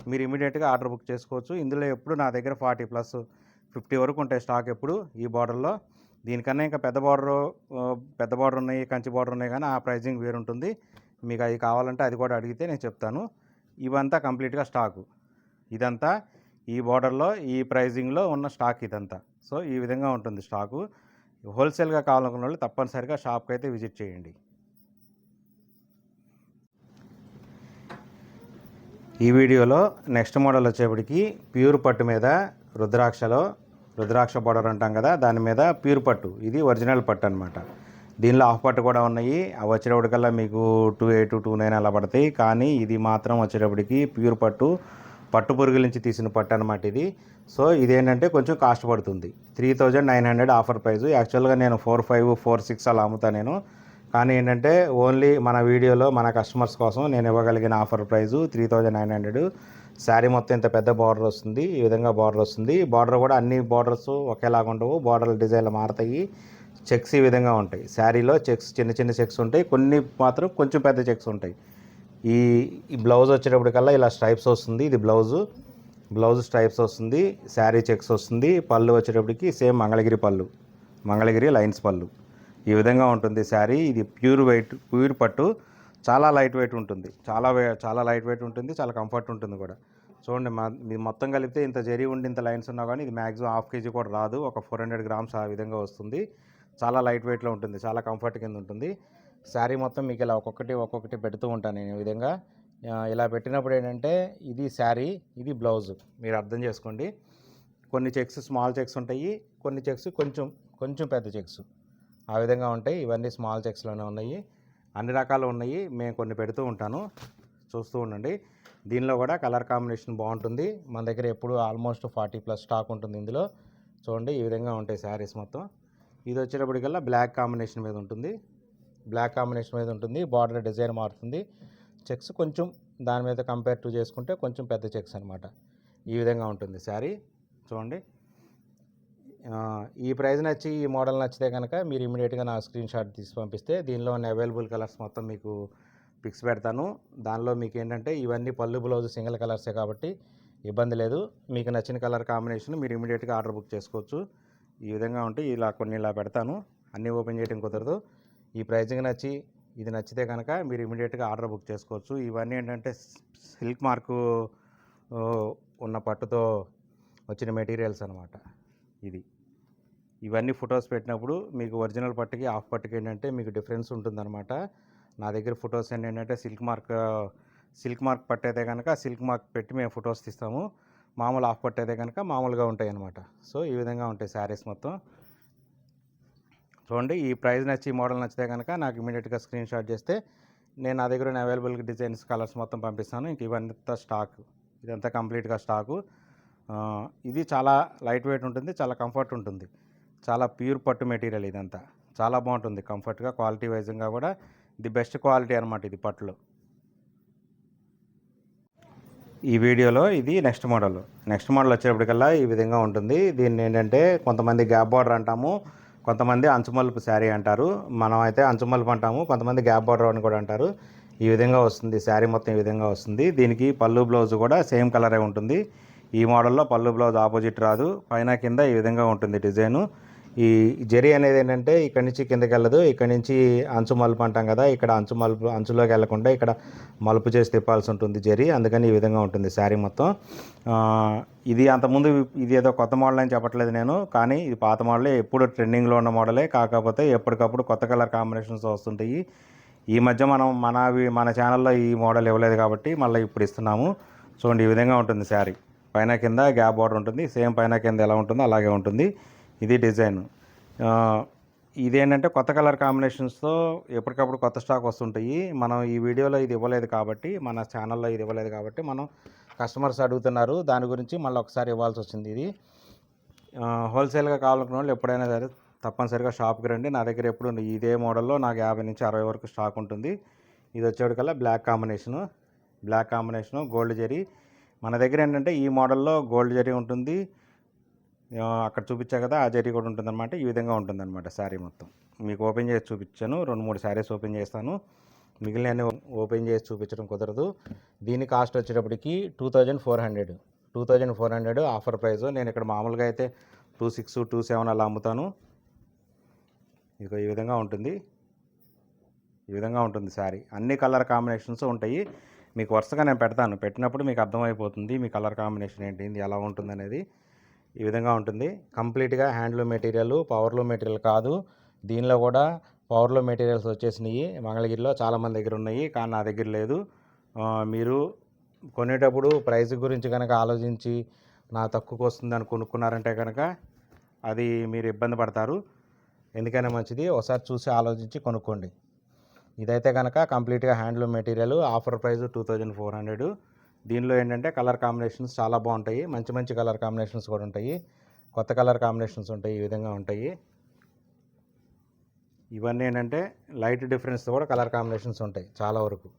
మీరు ఇమీడియట్గా ఆర్డర్ బుక్ చేసుకోవచ్చు. ఇందులో ఎప్పుడు నా దగ్గర 40+ 50 వరకు ఉంటాయి స్టాక్ ఎప్పుడు ఈ బార్డర్లో. దీనికన్నా ఇంకా పెద్ద బార్డర్ ఉన్నాయి, కంచి బార్డర్ ఉన్నాయి, కానీ ఆ ప్రైజింగ్ వేరుంటుంది. మీకు అది కావాలంటే అది కూడా అడిగితే నేను చెప్తాను. ఇవంతా కంప్లీట్గా స్టాకు. ఇదంతా ఈ బార్డర్లో ఈ ప్రైజింగ్లో ఉన్న స్టాక్ ఇదంతా. సో ఈ విధంగా ఉంటుంది స్టాకు. హోల్సేల్గా కావాలనుకున్న వాళ్ళు తప్పనిసరిగా షాప్కి అయితే విజిట్ చేయండి. ఈ వీడియోలో నెక్స్ట్ మోడల్ వచ్చేప్పటికి ప్యూర్ పట్టు మీద రుద్రాక్ష బార్డర్ అంటాం కదా, దాని మీద ప్యూర్ పట్టు. ఇది ఒరిజినల్ పట్టు అనమాట. దీనిలో హాఫ్ పట్టు కూడా ఉన్నాయి. అవి వచ్చేటప్పటికల్లా మీకు 2800, 2900 అలా పడతాయి. కానీ ఇది మాత్రం వచ్చేటప్పటికి ప్యూర్ పట్టు పురుగుల నుంచి తీసిన పట్టు అనమాట ఇది. సో ఇదేంటంటే కొంచెం కాస్ట్ పడుతుంది. 3900 ఆఫర్ ప్రైస్. యాక్చువల్గా నేను 4500, 4600 అలా అమ్ముతాను నేను. కానీ ఏంటంటే ఓన్లీ మన వీడియోలో మన కస్టమర్స్ కోసం నేను ఇవ్వగలిగిన ఆఫర్ ప్రైజు 3900. శారీ మొత్తం ఇంత పెద్ద బార్డర్ వస్తుంది. ఈ విధంగా బార్డర్ వస్తుంది. బార్డర్ కూడా అన్ని బార్డర్స్ ఒకేలాగా ఉండవు. బార్డర్ల డిజైన్లు మారుతాయి. చెక్స్ ఈ విధంగా ఉంటాయి. శారీలో చెక్స్ చిన్న చెక్స్ ఉంటాయి. కొన్ని మాత్రం కొంచెం పెద్ద చెక్స్ ఉంటాయి. ఈ బ్లౌజ్ వచ్చేటప్పటికల్లా ఇలా స్ట్రైప్స్ వస్తుంది. ఇది బ్లౌజ్ స్ట్రైప్స్ వస్తుంది. శారీ చెక్స్ వస్తుంది. పళ్ళు వచ్చేటప్పటికి సేమ్ మంగళగిరి లైన్స్ పళ్ళు. ఈ విధంగా ఉంటుంది శారీ. ఇది ప్యూర్ పట్టు. చాలా లైట్ వెయిట్ ఉంటుంది. చాలా లైట్ వెయిట్ ఉంటుంది. చాలా కంఫర్ట్ ఉంటుంది కూడా. చూడండి ఇది మొత్తం కలిపితే ఇంత జరీ ఉండి ఇంత లైన్స్ ఉన్నా కానీ ఇది మ్యాక్సిమం 1/2 kg కూడా రాదు. ఒక 400 grams ఆ విధంగా వస్తుంది. చాలా లైట్ వెయిట్లో ఉంటుంది. చాలా కంఫర్ట్ కింద ఉంటుంది. శారీ మొత్తం మీకు ఇలా ఒక్కొక్కటి పెడుతూ ఉంటాను నేను. ఈ విధంగా ఇలా పెట్టినప్పుడు ఏంటంటే ఇది శారీ, ఇది బ్లౌజ్. మీరు అర్థం చేసుకోండి. కొన్ని చెక్స్ స్మాల్ చెక్స్ ఉంటాయి, కొన్ని చెక్స్ కొంచెం పెద్ద చెక్స్ ఆ విధంగా ఉంటాయి. ఇవన్నీ స్మాల్ చెక్స్లోనే ఉన్నాయి, అన్ని రకాలు ఉన్నాయి. మేము కొన్ని పెడుతూ ఉంటాను, చూస్తూ ఉండండి. దీనిలో కూడా కలర్ కాంబినేషన్ బాగుంటుంది. మన దగ్గర ఎప్పుడు ఆల్మోస్ట్ 40+ స్టాక్ ఉంటుంది ఇందులో. చూడండి, ఈ విధంగా ఉంటాయి శారీస్ మొత్తం. ఇది వచ్చేటప్పటికల్లా బ్లాక్ కాంబినేషన్ మీద ఉంటుంది. బార్డర్ డిజైన్ మారుతుంది. చెక్స్ కొంచెం దాని మీద కంపేర్ టు చేసుకుంటే కొంచెం పెద్ద చెక్స్ అనమాట. ఈ విధంగా ఉంటుంది శారీ. చూడండి, ఈ ప్రైస్ నచ్చి ఈ మోడల్ నచ్చితే కనుక మీరు ఇమీడియట్గా నా స్క్రీన్ షాట్ తీసి పంపిస్తే దీనిలో ఉన్న అవైలబుల్ కలర్స్ మొత్తం మీకు పిక్స్ పెడతాను. దానిలో మీకు ఏంటంటే ఇవన్నీ పళ్ళు బ్లౌజ్ సింగిల్ కలర్సే కాబట్టి ఇబ్బంది లేదు. మీకు నచ్చిన కలర్ కాంబినేషన్ మీరు ఇమీడియట్గా ఆర్డర్ బుక్ చేసుకోవచ్చు. ఈ విధంగా ఉంటాయి. ఇలా పెడతాను, అన్నీ ఓపెన్ చేయడం కుదరదు. ఈ ప్రైజింగ్ నచ్చి ఇది నచ్చితే కనుక మీరు ఇమీడియట్గా ఆర్డర్ బుక్ చేసుకోవచ్చు. ఇవన్నీ ఏంటంటే సిల్క్ మార్కు ఉన్న పట్టుతో వచ్చిన మెటీరియల్స్ అనమాట. ఇవన్నీ ఫొటోస్ పెట్టినప్పుడు మీకు ఒరిజినల్ పట్టుకి హాఫ్ పట్టుకి ఏంటంటే మీకు డిఫరెన్స్ ఉంటుందన్నమాట. నా దగ్గర ఫొటోస్ ఏంటంటే సిల్క్ మార్క్ పట్టు అయితే కనుక సిల్క్ మార్క్ పెట్టి మేము ఫొటోస్ తీస్తాము. మామూలు హాఫ్ పట్టు అయితే కనుక మామూలుగా ఉంటాయి అన్నమాట. సో ఈ విధంగా ఉంటాయి శారీస్ మొత్తం. చూడండి, ఈ ప్రైస్ నచ్చి ఈ మోడల్ నచ్చితే కనుక నాకు ఇమీడియట్గా స్క్రీన్ షాట్ చేస్తే నేను నా దగ్గర ఉన్న అవైలబుల్ డిజైన్స్ కలర్స్ మొత్తం పంపిస్తాను. ఇంక ఇవంతా స్టాక్, ఇదంతా కంప్లీట్గా స్టాకు. ఇది చాలా లైట్ వెయిట్ ఉంటుంది, చాలా కంఫర్ట్ ఉంటుంది. చాలా ప్యూర్ పట్టు మెటీరియల్ ఇదంతా. చాలా బాగుంటుంది కంఫర్ట్గా, క్వాలిటీ వైజ్గా కూడా ది బెస్ట్ క్వాలిటీ అనమాట ఇది పట్టులో. ఈ వీడియోలో ఇది నెక్స్ట్ మోడల్ వచ్చేప్పటికల్లా ఈ విధంగా ఉంటుంది. దీన్ని ఏంటంటే కొంతమంది గ్యాప్ బార్డర్ అంటాము, కొంతమంది అంచుమలుపు శారీ అంటారు. మనం అయితే అంచుమలుపు అంటాము, కొంతమంది గ్యాప్ బార్డర్ అని కూడా అంటారు. ఈ విధంగా వస్తుంది శారీ మొత్తం, ఈ విధంగా వస్తుంది. దీనికి పళ్ళు బ్లౌజ్ కూడా సేమ్ కలరే ఉంటుంది. ఈ మోడల్లో పళ్ళు బ్లౌజ్ ఆపోజిట్ రాదు, పైన కింద ఈ విధంగా ఉంటుంది డిజైను. ఈ జరీ అనేది ఏంటంటే ఇక్కడ నుంచి కిందకి వెళ్ళదు, ఇక్కడ నుంచి అంచు మలుపు అంటాం కదా, ఇక్కడ అంచులోకి వెళ్ళకుండా ఇక్కడ మలుపు చేసి తిప్పాల్సి ఉంటుంది జరీ. అందుకని ఈ విధంగా ఉంటుంది శారీ మొత్తం. ఇది అంతకుముందు ఇది ఏదో కొత్త మోడల్ అని చెప్పట్లేదు నేను, కానీ ఇది పాత మోడలే, ఎప్పుడు ట్రెండింగ్లో ఉన్న మోడలే. కాకపోతే ఎప్పటికప్పుడు కొత్త కలర్ కాంబినేషన్స్ వస్తుంటాయి. ఈ మధ్య మన ఛానల్లో ఈ మోడల్ ఇవ్వలేదు కాబట్టి మళ్ళీ ఇప్పుడు ఇస్తున్నాము. చూడండి, ఈ విధంగా ఉంటుంది శారీ. పైన కింద గ్యాప్ బార్డర్ ఉంటుంది, సేమ్ పైన కింద ఎలా ఉంటుందో అలాగే ఉంటుంది. ఇది డిజైన్. ఇదేంటంటే కొత్త కలర్ కాంబినేషన్స్తో ఎప్పటికప్పుడు కొత్త స్టాక్ వస్తుంటాయి. మనం ఈ వీడియోలో ఇది ఇవ్వలేదు కాబట్టి, మన ఛానల్లో ఇది ఇవ్వలేదు కాబట్టి మనం కస్టమర్స్ అడుగుతున్నారు, దాని గురించి మళ్ళీ ఒకసారి ఇవ్వాల్సి వచ్చింది. ఇది హోల్సేల్గా కావాలనుకున్న వాళ్ళు ఎప్పుడైనా సరే తప్పనిసరిగా షాప్కి రండి. నా దగ్గర ఎప్పుడు ఇదే మోడల్లో నాకు 50 నుంచి 60 వరకు స్టాక్ ఉంటుంది. ఇది వచ్చేటికల్లా బ్లాక్ కాంబినేషను గోల్డ్ జరీ. మన దగ్గర ఏంటంటే ఈ మోడల్లో గోల్డ్ జరీ ఉంటుంది, అక్కడ చూపించా కదా ఆ జరీ కూడా ఉంటుందన్నమాట. ఈ విధంగా ఉంటుందన్నమాట శారీ మొత్తం. మీకు ఓపెన్ చేసి చూపించాను, 2-3 శారీస్ ఓపెన్ చేస్తాను, మిగిలిన ఓపెన్ చేసి చూపించడం కుదరదు. దీని కాస్ట్ వచ్చేటప్పటికి 2400 ఆఫర్ ప్రైస్. నేను ఇక్కడ మామూలుగా అయితే 2600, 2700 అలా అమ్ముతాను. ఇక ఈ విధంగా ఉంటుంది శారీ. అన్ని కలర్ కాంబినేషన్స్ ఉంటాయి. మీకు వరుసగా నేను పెడతాను, పెట్టినప్పుడు మీకు అర్థమైపోతుంది మీ కలర్ కాంబినేషన్ ఏంటి, ఎలా ఉంటుంది అనేది. ఈ విధంగా ఉంటుంది. కంప్లీట్గా హ్యాండ్లూమ్ మెటీరియల్, పవర్లూమ్ మెటీరియల్ కాదు. దీనిలో కూడా పవర్లూమ్ మెటీరియల్స్ వచ్చేసినాయి. మంగళగిరిలో చాలామంది దగ్గర ఉన్నాయి, కానీ నా దగ్గర లేదు. మీరు కొనేటప్పుడు ప్రైస్ గురించి కనుక ఆలోచించి నా తక్కువకు వస్తుందని కొనుక్కున్నారంటే కనుక అది మీరు ఇబ్బంది పడతారు. ఎందుకైనా మంచిది ఒకసారి చూసి ఆలోచించి కొనుక్కోండి. ఇదైతే కనుక కంప్లీట్గా హ్యాండ్లూమ్ మెటీరియల్, ఆఫర్ ప్రైస్ 2400. దీనిలో ఏంటంటే కలర్ కాంబినేషన్స్ చాలా బాగుంటాయి, మంచి కలర్ కాంబినేషన్స్ కూడా ఉంటాయి, కొత్త కలర్ కాంబినేషన్స్ ఉంటాయి. ఈ విధంగా ఉంటాయి. ఇవన్నీ ఏంటంటే లైట్ డిఫరెన్స్తో కూడా కలర్ కాంబినేషన్స్ ఉంటాయి చాలా వరకు.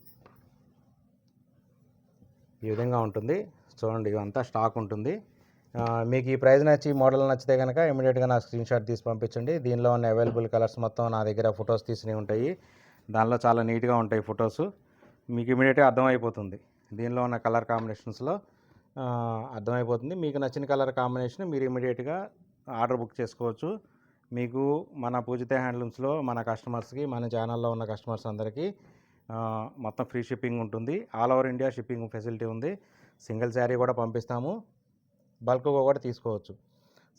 ఈ విధంగా ఉంటుంది. చూడండి, ఇవంతా స్టాక్ ఉంటుంది. మీకు ఈ ప్రైస్ నచ్చి మోడల్ నచ్చితే కనుక ఇమీడియట్గా నా స్క్రీన్ షాట్ తీసి పంపించండి. దీనిలో ఉన్న అవైలబుల్ కలర్స్ మొత్తం నా దగ్గర ఫొటోస్ తీసినవి ఉంటాయి. దానిలో చాలా నీట్గా ఉంటాయి ఫొటోస్, మీకు ఇమీడియట్గా అర్థమైపోతుంది. దీనిలో ఉన్న కలర్ కాంబినేషన్స్లో అర్థమైపోతుంది. మీకు నచ్చిన కలర్ కాంబినేషన్ మీరు ఇమీడియట్గా ఆర్డర్ బుక్ చేసుకోవచ్చు. మీకు మన పూజిత హ్యాండ్లూమ్స్లో మన కస్టమర్స్కి, మన ఛానల్లో ఉన్న కస్టమర్స్ అందరికీ మొత్తం ఫ్రీ షిప్పింగ్ ఉంటుంది. All over India shipping facility ఉంది. సింగిల్ శారీ కూడా పంపిస్తాము, బల్క్గా కూడా తీసుకోవచ్చు.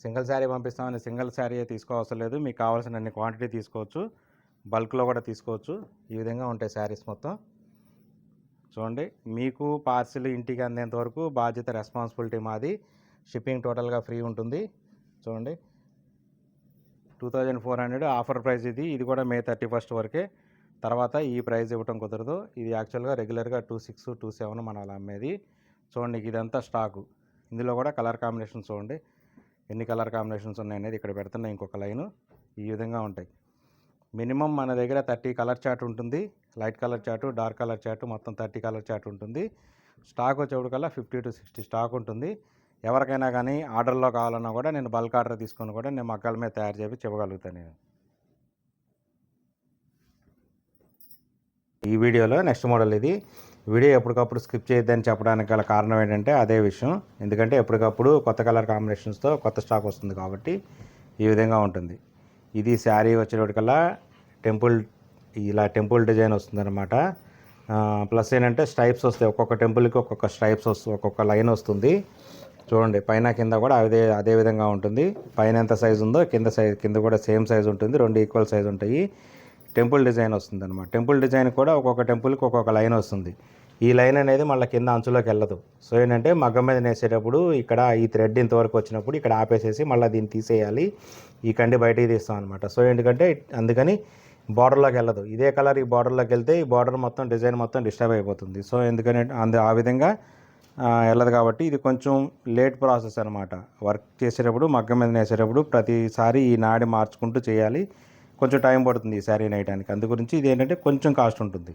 సింగిల్ శారీ పంపిస్తామని సింగిల్ శారీ తీసుకోవసరం లేదు, మీకు కావాల్సిన అన్ని క్వాంటిటీ తీసుకోవచ్చు, బల్క్లో కూడా తీసుకోవచ్చు. ఈ విధంగా ఉంటాయి శారీస్ మొత్తం. చూడండి, మీకు పార్సిల్ ఇంటికి అందేంత వరకు బాధ్యత, రెస్పాన్సిబిలిటీ మాది. షిప్పింగ్ టోటల్గా ఫ్రీ ఉంటుంది. చూడండి, 2400 ఆఫర్ ప్రైస్ ఇది. ఇది కూడా మే 31 వరకే. తర్వాత ఈ ప్రైస్ ఇవ్వటం కుదరదు. ఇది యాక్చువల్గా రెగ్యులర్గా 26, 27 మనం అలా అమ్మేది. చూడండి, ఇదంతా స్టాకు. ఇందులో కూడా కలర్ కాంబినేషన్స్ చూడండి, ఎన్ని కలర్ కాంబినేషన్స్ ఉన్నాయనేది ఇక్కడ పెడుతున్నా. ఇంకొక లైను ఈ విధంగా ఉంటాయి. మినిమం మన దగ్గర 30 కలర్ చార్ట్ ఉంటుంది. Light colour chart, dark colour chart, మొత్తం 30 కలర్ చార్ట్ ఉంటుంది. స్టాక్ వచ్చేప్పటికల్లా 50 to 60 స్టాక్ ఉంటుంది. ఎవరికైనా కానీ ఆర్డర్లో కావాలన్నా కూడా నేను బల్క్ ఆర్డర్ తీసుకొని కూడా నేను మగ్గాల మీద తయారు చేసి చెప్పగలుగుతాను. నేను ఈ వీడియోలో నెక్స్ట్ మోడల్ ఇది. వీడియో ఎప్పటికప్పుడు స్కిప్ చేయొద్దని చెప్పడానికి గల కారణం ఏంటంటే అదే విషయం. ఎందుకంటే ఎప్పటికప్పుడు కొత్త కలర్ కాంబినేషన్స్తో కొత్త స్టాక్ వస్తుంది కాబట్టి ఈ విధంగా ఉంటుంది. ఇది శారీ వచ్చేటప్పటికల్లా టెంపుల్ డిజైన్ వస్తుందన్నమాట. ప్లస్ ఏంటంటే స్ట్రైప్స్ వస్తాయి. ఒక్కొక్క టెంపుల్కి ఒక్కొక్క స్ట్రైప్స్ వస్తుంది, ఒక్కొక్క లైన్ వస్తుంది. చూడండి, పైన కింద కూడా అదే విధంగా ఉంటుంది. పైన ఎంత సైజు ఉందో కింద కూడా సేమ్ సైజు ఉంటుంది. 2 ఈక్వల్ సైజు ఉంటాయి. టెంపుల్ డిజైన్ వస్తుంది అనమాట. టెంపుల్ డిజైన్ కూడా ఒక్కొక్క టెంపుల్కి ఒక్కొక్క లైన్ వస్తుంది. ఈ లైన్ అనేది మళ్ళీ కింద అంచులోకి వెళ్ళదు. సో ఏంటంటే మగ్గం మీద నేసేటప్పుడు ఇక్కడ ఈ థ్రెడ్ ఇంతవరకు వచ్చినప్పుడు ఇక్కడ ఆపేసేసి మళ్ళీ దీన్ని తీసేయాలి. ఈ కండి బయటికి తీస్తాం అనమాట. సో ఎందుకంటే అందుకని బార్డర్లోకి వెళ్ళదు. ఇదే కలర్ ఈ బార్డర్లోకి వెళ్తే ఈ బార్డర్ మొత్తం డిజైన్ మొత్తం డిస్టర్బ్ అయిపోతుంది. సో ఎందుకని ఆ విధంగా వెళ్ళదు కాబట్టి ఇది కొంచెం లేట్ ప్రాసెస్ అనమాట. వర్క్ చేసేటప్పుడు మగ్గం మీద నేసేటప్పుడు ప్రతిసారి ఈ నాడి మార్చుకుంటూ చేయాలి. కొంచెం టైం పడుతుంది ఈ శారీ నేయడానికి. అందు గురించి ఇది ఏంటంటే కొంచెం కాస్ట్ ఉంటుంది.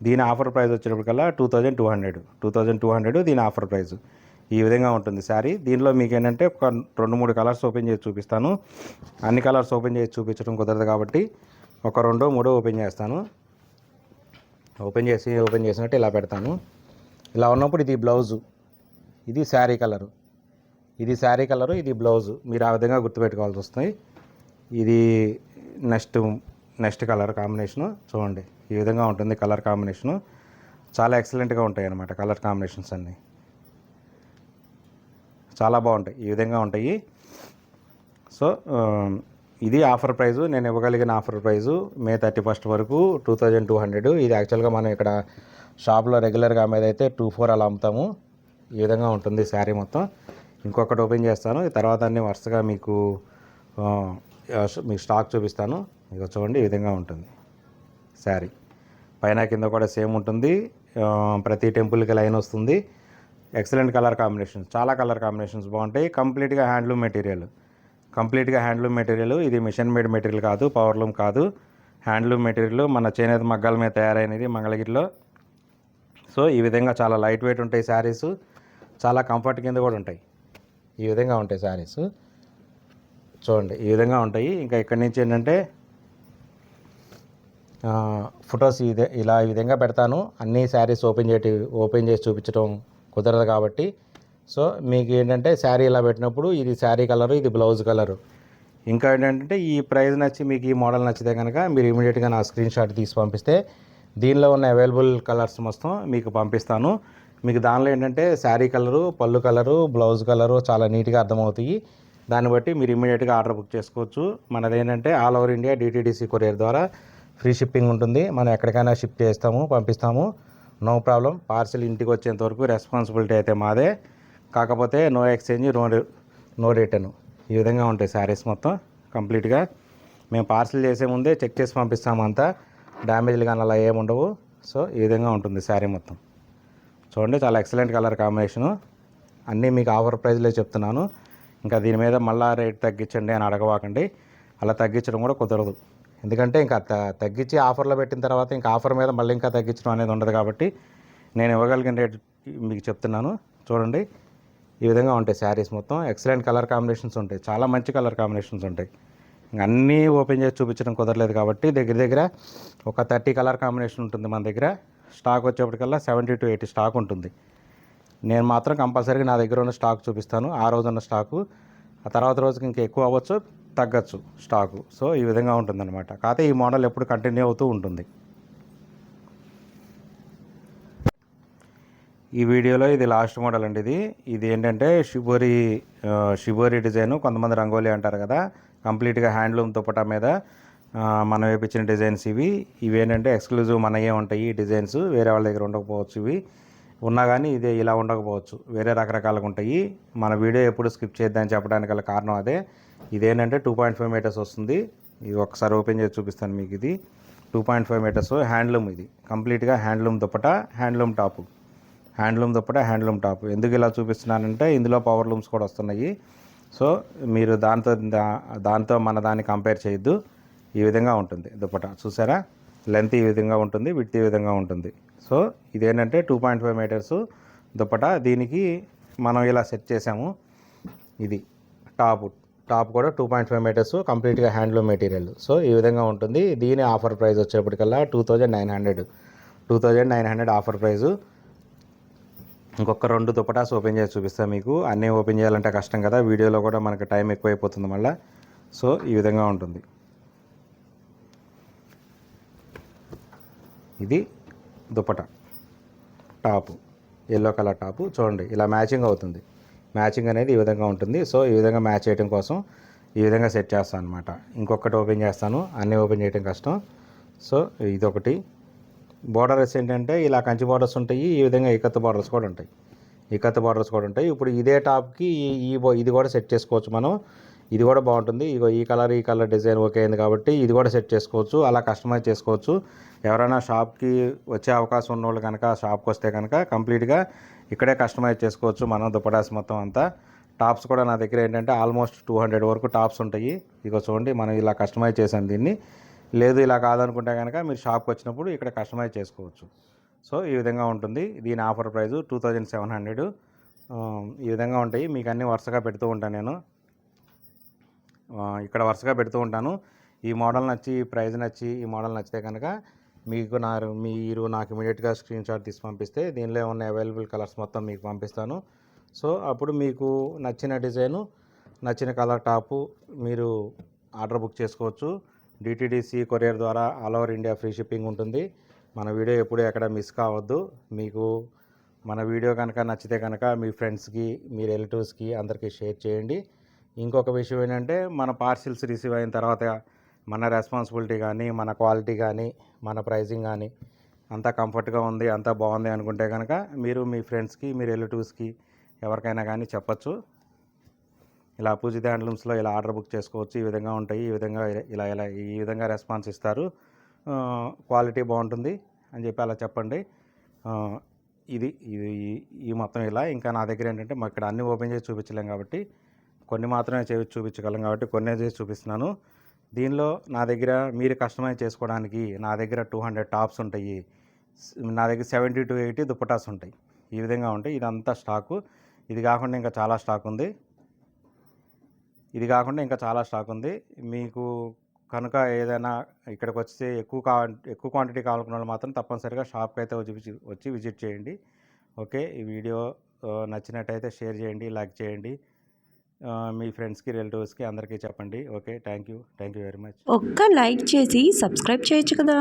దీని ఆఫర్ ప్రైస్ వచ్చేటప్పటికల్లా 2200 దీని ఆఫర్ ప్రైస్. ఈ విధంగా ఉంటుంది శారీ. దీనిలో మీకు ఏంటంటే ఒక 2-3 కలర్స్ ఓపెన్ చేసి చూపిస్తాను. అన్ని కలర్స్ ఓపెన్ చేసి చూపించడం కుదరదు కాబట్టి ఒక 2-3 ఓపెన్ చేస్తాను. ఓపెన్ చేసినట్టు ఇలా పెడతాను. ఇలా ఉన్నప్పుడు ఇది బ్లౌజు, ఇది శారీ కలరు, ఇది బ్లౌజు. మీరు ఆ విధంగా గుర్తుపెట్టుకోవాల్సి వస్తుంది. ఇది నెక్స్ట్ కలర్ కాంబినేషను చూడండి, ఈ విధంగా ఉంటుంది కలర్ కాంబినేషను. చాలా ఎక్సలెంట్గా ఉంటాయి అన్నమాట. కలర్ కాంబినేషన్స్ అన్నీ చాలా బాగుంటాయి, ఈ విధంగా ఉంటాయి. సో ఇది ఆఫర్ ప్రైజు. నేను ఇవ్వగలిగిన ఆఫర్ ప్రైజు మే 31 వరకు 2200. ఇది యాక్చువల్గా మనం ఇక్కడ షాప్లో రెగ్యులర్గా అమ్మేదైతే 24 అలా అమ్ముతాము. ఈ విధంగా ఉంటుంది శారీ మొత్తం. ఇంకొకటి ఓపెన్ చేస్తాను. తర్వాత అన్నీ వరుసగా మీకు స్టాక్ చూపిస్తాను. ఇక చూడండి, ఈ విధంగా ఉంటుంది శారీ. పైన కింద కూడా సేమ్ ఉంటుంది. ప్రతి టెంపుల్కి లైన్ వస్తుంది. ఎక్సలెంట్ కలర్ కాంబినేషన్స్, చాలా కలర్ కాంబినేషన్స్ బాగుంటాయి. కంప్లీట్గా హ్యాండ్లూమ్ మెటీరియల్. ఇది మిషన్ మేడ్ మెటీరియల్ కాదు, పవర్లూమ్ కాదు, హ్యాండ్లూమ్ మెటీరియల్. మన చేనేత మగ్గాల మీద తయారైనది మంగళగిరిలో. సో ఈ విధంగా చాలా లైట్ వెయిట్ ఉంటాయి శారీస్. చాలా కంఫర్ట్ కింద కూడా ఉంటాయి. ఈ విధంగా ఉంటాయి శారీస్. చూడండి, ఈ విధంగా ఉంటాయి. ఇంకా ఇక్కడి నుంచి ఏంటంటే ఫొటోస్ ఈ విధంగా పెడతాను. అన్ని శారీస్ ఓపెన్ చేసి చూపించడం కుదరదు కాబట్టి. సో మీకు ఏంటంటే శారీ ఇలా పెట్టినప్పుడు ఇది శారీ కలరు, ఇది బ్లౌజ్ కలరు. ఇంకా ఏంటంటే ఈ ప్రైస్ నచ్చి మీకు ఈ మోడల్ నచ్చితే కనుక మీరు ఇమీడియట్గా నా స్క్రీన్ షాట్ తీసి పంపిస్తే దీనిలో ఉన్న అవైలబుల్ కలర్స్ మొత్తం మీకు పంపిస్తాను. మీకు దానిలో ఏంటంటే శారీ కలరు, పళ్ళు కలరు, బ్లౌజ్ కలరు చాలా నీట్గా అర్థమవుతాయి. దాన్ని బట్టి మీరు ఇమీడియట్గా ఆర్డర్ బుక్ చేసుకోవచ్చు. మనది ఏంటంటే all over India DTDC courier ద్వారా ఫ్రీ షిప్పింగ్ ఉంటుంది. మనం ఎక్కడికైనా షిప్ చేస్తాము, పంపిస్తాము, నో ప్రాబ్లం. పార్సిల్ ఇంటికి వచ్చేంత వరకు రెస్పాన్సిబిలిటీ అయితే మాదే. కాకపోతే నో ఎక్స్చేంజ్, నో రిటర్న్. ఈ విధంగా ఉంటాయి శారీస్ మొత్తం కంప్లీట్గా. మేము పార్సిల్ చేసే ముందే చెక్ చేసి పంపిస్తాము. అంతా డ్యామేజ్లు కానీ అలా ఏముండవు. సో ఈ విధంగా ఉంటుంది శారీ మొత్తం. చూడండి, చాలా ఎక్సలెంట్ కలర్ కాంబినేషను. అన్నీ మీకు ఆఫర్ ప్రైస్లే చెప్తున్నాను. ఇంకా దీని మీద మళ్ళీ రేట్ తగ్గించండి అని అడగవాకండి. అలా తగ్గించడం కూడా కుదరదు. ఎందుకంటే ఇంకా తగ్గించి ఆఫర్లో పెట్టిన తర్వాత ఇంకా ఆఫర్ మీద మళ్ళీ ఇంకా తగ్గించడం అనేది ఉండదు కాబట్టి నేను ఇవ్వగలిగిన రేట్ మీకు చెప్తున్నాను. చూడండి, ఈ విధంగా ఉంటాయి శారీస్ మొత్తం. ఎక్సలెంట్ కలర్ కాంబినేషన్స్ ఉంటాయి, చాలా మంచి కలర్ కాంబినేషన్స్ ఉంటాయి. అన్నీ ఓపెన్ చేసి చూపించడం కుదరలేదు కాబట్టి దగ్గర ఒక 30 కలర్ కాంబినేషన్ ఉంటుంది మన దగ్గర. స్టాక్ వచ్చేప్పటికల్లా 70 to 80 స్టాక్ ఉంటుంది. నేను మాత్రం కంపల్సరీగా నా దగ్గర ఉన్న స్టాక్ చూపిస్తాను. ఆ రోజు ఉన్న స్టాకు, ఆ తర్వాత రోజుకి ఇంకా ఎక్కువ అవ్వచ్చు, తగ్గచ్చు స్టాకు. సో ఈ విధంగా ఉంటుందన్నమాట. కాకపోతే ఈ మోడల్ ఎప్పుడు కంటిన్యూ అవుతూ ఉంటుంది. ఈ వీడియోలో ఇది లాస్ట్ మోడల్ అండి. ఇది ఏంటంటే షిబోరి డిజైను, కొంతమంది రంగోలీ అంటారు కదా. కంప్లీట్గా హ్యాండ్లూమ్ దుపట్టా మీద మనం వేయించిన డిజైన్స్ ఇవేంటంటే ఎక్స్క్లూజివ్ మనయే ఉంటాయి. ఈ డిజైన్స్ వేరే వాళ్ళ దగ్గర ఉండకపోవచ్చు. ఇవి ఉన్నా కానీ ఇది ఇలా ఉండకపోవచ్చు, వేరే రకరకాలుగా ఉంటాయి. మన వీడియో ఎప్పుడు స్కిప్ చేద్దామని చెప్పడానికి గల కారణం అదే. ఇదేంటంటే 2.5 మీటర్స్ వస్తుంది. ఇది ఒకసారి ఓపెన్ చేసి చూపిస్తాను మీకు. ఇది 2.5 మీటర్స్ హ్యాండ్లూమ్. ఇది కంప్లీట్గా హ్యాండ్లూమ్ దుప్పట, హ్యాండ్లూమ్ టాపు, హ్యాండ్లూమ్ దుప్పట, హ్యాండ్లూమ్ టాప్. ఎందుకు ఇలా చూపిస్తున్నానంటే ఇందులో పవర్ లూమ్స్ కూడా వస్తున్నాయి. సో మీరు దాంతో మన దాన్ని కంపేర్ చేయొద్దు. ఈ విధంగా ఉంటుంది దుప్పట. చూసారా, లెంత్ ఈ విధంగా ఉంటుంది, విడ్త్ ఈ విధంగా ఉంటుంది. సో ఇదేంటంటే 2.5 మీటర్స్ దుప్పట. దీనికి మనం ఇలా సెట్ చేసాము. ఇది టాప్ కూడా 2.5 మీటర్స్ కంప్లీట్గా హ్యాండ్లూమ్ మెటీరియల్. సో ఈ విధంగా ఉంటుంది. దీని ఆఫర్ ప్రైస్ వచ్చేప్పటికల్లా 2900 ఆఫర్ ప్రైజు. ఇంకొక 2 దుపటాస్ ఓపెన్ చేసి చూపిస్తాను మీకు. అన్నీ ఓపెన్ చేయాలంటే కష్టం కదా, వీడియోలో కూడా మనకు టైం ఎక్కువైపోతుంది మళ్ళీ. సో ఈ విధంగా ఉంటుంది. ఇది dupatta top, yellow colour top. చూడండి ఇలా మ్యాచింగ్ అవుతుంది. మ్యాచింగ్ అనేది ఈ విధంగా ఉంటుంది. సో ఈ విధంగా మ్యాచ్ చేయడం కోసం ఈ విధంగా సెట్ చేస్తాను అనమాట. ఇంకొకటి ఓపెన్ చేస్తాను, అన్నీ ఓపెన్ చేయడం కష్టం. సో ఇదొకటి. బోర్డర్స్ ఏంటంటే ఇలా కంచి బోర్డర్స్ ఉంటాయి, ఈ విధంగా ఇకత్ బోర్డర్స్ కూడా ఉంటాయి. ఇప్పుడు ఇదే టాప్కి ఇది కూడా సెట్ చేసుకోవచ్చు మనం. ఇది కూడా బాగుంటుంది. ఈ కలర్ డిజైన్ ఓకే అయింది కాబట్టి ఇది కూడా సెట్ చేసుకోవచ్చు, అలా కస్టమైజ్ చేసుకోవచ్చు. ఎవరైనా షాప్కి వచ్చే అవకాశం ఉన్నవాళ్ళు కనుక షాప్కి వస్తే కనుక కంప్లీట్గా ఇక్కడే కస్టమైజ్ చేసుకోవచ్చు మనం దుపటాస్ మొత్తం అంతా. టాప్స్ కూడా నా దగ్గర ఏంటంటే ఆల్మోస్ట్ 200 వరకు టాప్స్ ఉంటాయి. ఇదిగో చూడండి, మనం ఇలా కస్టమైజ్ చేసాం దీన్ని. లేదు ఇలా కాదనుకుంటే కనుక మీరు షాప్కి వచ్చినప్పుడు ఇక్కడ కస్టమైజ్ చేసుకోవచ్చు. సో ఈ విధంగా ఉంటుంది. దీని ఆఫర్ ప్రైస్ 2700. ఈ విధంగా ఉంటాయి. మీకు అన్నీ వరుసగా పెడుతూ ఉంటాను నేను, ఇక్కడ వరుసగా పెడుతూ ఉంటాను. ఈ మోడల్ నచ్చి, ఈ ప్రైస్ నచ్చి, ఈ మోడల్ నచ్చితే కనుక మీరు నాకు ఇమీడియట్గా స్క్రీన్ షాట్ తీసి పంపిస్తే దీనిలో ఉన్న అవైలబుల్ కలర్స్ మొత్తం మీకు పంపిస్తాను. సో అప్పుడు మీకు నచ్చిన డిజైను, నచ్చిన కలర్ టాపు మీరు ఆర్డర్ బుక్ చేసుకోవచ్చు. డిటిడిసి కొరియర్ ద్వారా all over India free shipping ఉంటుంది. మన వీడియో ఎప్పుడు ఎక్కడ మిస్ కావద్దు. మీకు మన వీడియో కనుక నచ్చితే కనుక మీ ఫ్రెండ్స్కి, మీ రిలేటివ్స్కి అందరికీ షేర్ చేయండి. ఇంకొక విషయం ఏంటంటే మన పార్సిల్స్ రిసీవ్ అయిన తర్వాత మన రెస్పాన్సిబిలిటీ కానీ, మన క్వాలిటీ కానీ, మన ప్రైజింగ్ కానీ అంతా కంఫర్ట్గా ఉంది, అంతా బాగుంది అనుకుంటే కనుక మీరు మీ ఫ్రెండ్స్కి, మీ రిలేటివ్స్కి ఎవరికైనా కానీ చెప్పచ్చు. ఇలా పూజిత హ్యాండ్లూమ్స్లో ఇలా ఆర్డర్ బుక్ చేసుకోవచ్చు. ఈ విధంగా ఉంటాయి. ఈ విధంగా రెస్పాన్స్ ఇస్తారు. క్వాలిటీ బాగుంటుంది అని చెప్పి అలా చెప్పండి. ఇది ఈ మొత్తం ఇలా. ఇంకా నా దగ్గర ఏంటంటే ఇక్కడ అన్నీ ఓపెన్ చేసి చూపించలేం కాబట్టి కొన్ని మాత్రమే చూపించగలం కాబట్టి కొన్ని చేసి చూపిస్తున్నాను. దీనిలో నా దగ్గర మీరు కస్టమైజ్ చేసుకోవడానికి నా దగ్గర 200 టాప్స్ ఉంటాయి. నా దగ్గర 70 to 80 దుపటాస్ ఉంటాయి. ఈ విధంగా ఉంటాయి. ఇదంతా స్టాకు. ఇది కాకుండా ఇంకా చాలా స్టాక్ ఉంది. మీకు కనుక ఏదైనా ఇక్కడికి వస్తే ఎక్కువ క్వాంటిటీ కావాలనుకున్న వాళ్ళు మాత్రం తప్పనిసరిగా షాప్కి అయితే వచ్చి విజిట్ చేయండి. ఓకే, ఈ వీడియో నచ్చినట్టయితే షేర్ చేయండి, లైక్ చేయండి. మీ ఫ్రెండ్స్కి, రిలేటివ్స్కి అందరికీ చెప్పండి. Okay, thank you very much. ఒక్క లైక్ చేసి సబ్స్క్రైబ్ చేయొచ్చు కదా.